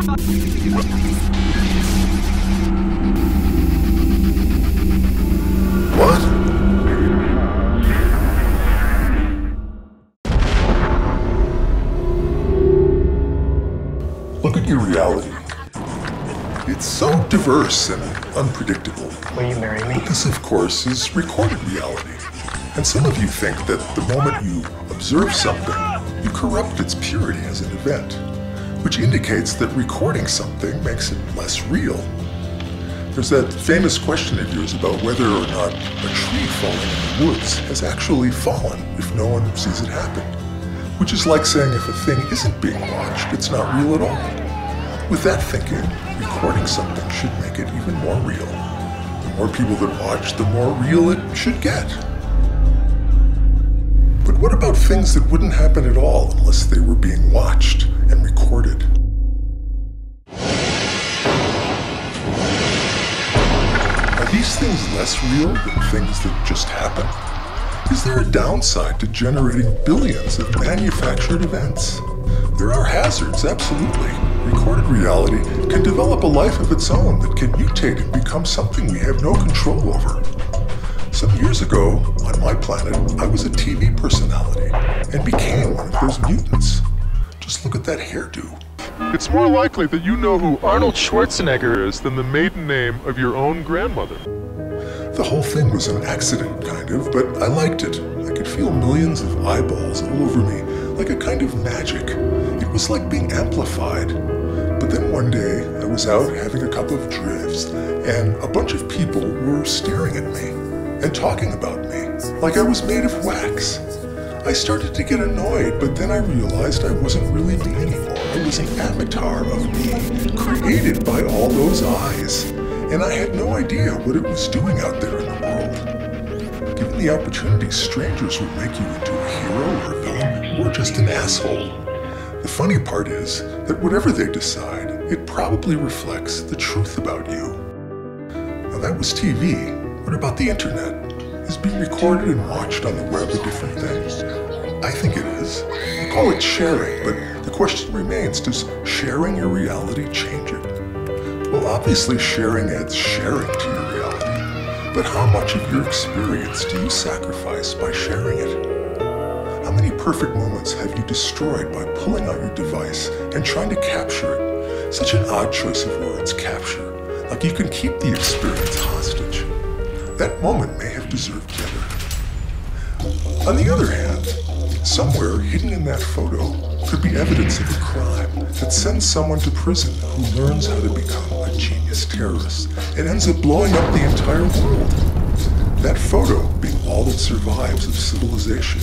What? Look at your reality. It's so diverse and unpredictable. Will you marry me? But this, of course, is recorded reality. And some of you think that the moment you observe something, you corrupt its purity as an event, which indicates that recording something makes it less real. There's that famous question of yours about whether or not a tree falling in the woods has actually fallen if no one sees it happen. Which is like saying if a thing isn't being watched, it's not real at all. With that thinking, recording something should make it even more real. The more people that watch, the more real it should get. But what about things that wouldn't happen at all unless they were being watched and recorded? Are these things less real than things that just happen? Is there a downside to generating billions of manufactured events? There are hazards, absolutely. Recorded reality can develop a life of its own that can mutate and become something we have no control over. Some years ago, on my planet, I was a TV personality and became one of those mutants. Just look at that hairdo. It's more likely that you know who Arnold Schwarzenegger is than the maiden name of your own grandmother. The whole thing was an accident, kind of, but I liked it. I could feel millions of eyeballs all over me, like a kind of magic. It was like being amplified. But then one day, I was out having a cup of drifts, and a bunch of people were staring at me and talking about me, like I was made of wax. I started to get annoyed, but then I realized I wasn't really me anymore. I was an avatar of me, created by all those eyes. And I had no idea what it was doing out there in the world. Given the opportunity, strangers would make you into a hero or a villain, or just an asshole. The funny part is that whatever they decide, it probably reflects the truth about you. Now that was TV. What about the internet? Is being recorded and watched on the web a different thing? I think it is. We call it sharing, but the question remains, does sharing your reality change it? Well, obviously sharing adds sharing to your reality, but how much of your experience do you sacrifice by sharing it? How many perfect moments have you destroyed by pulling out your device and trying to capture it? Such an odd choice of words, capture, like you can keep the experience hostage. That moment may have deserved better. On the other hand, somewhere hidden in that photo could be evidence of a crime that sends someone to prison who learns how to become a genius terrorist and ends up blowing up the entire world. That photo, being all that survives of civilization,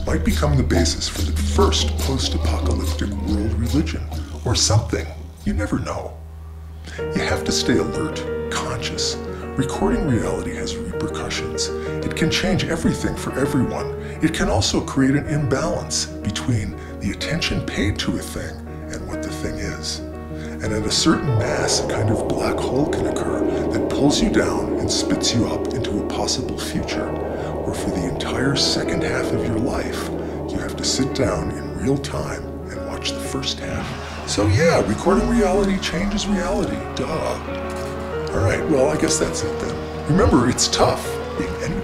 might become the basis for the first post-apocalyptic world religion, or something. You never know. You have to stay alert, conscious. Recording reality has repercussions. It can change everything for everyone. It can also create an imbalance between the attention paid to a thing and what the thing is. And at a certain mass, a kind of black hole can occur that pulls you down and spits you up into a possible future, where for the entire second half of your life, you have to sit down in real time and watch the first half. So yeah, recording reality changes reality, duh. Alright, well, I guess that's it then. Remember, it's tough being anybody.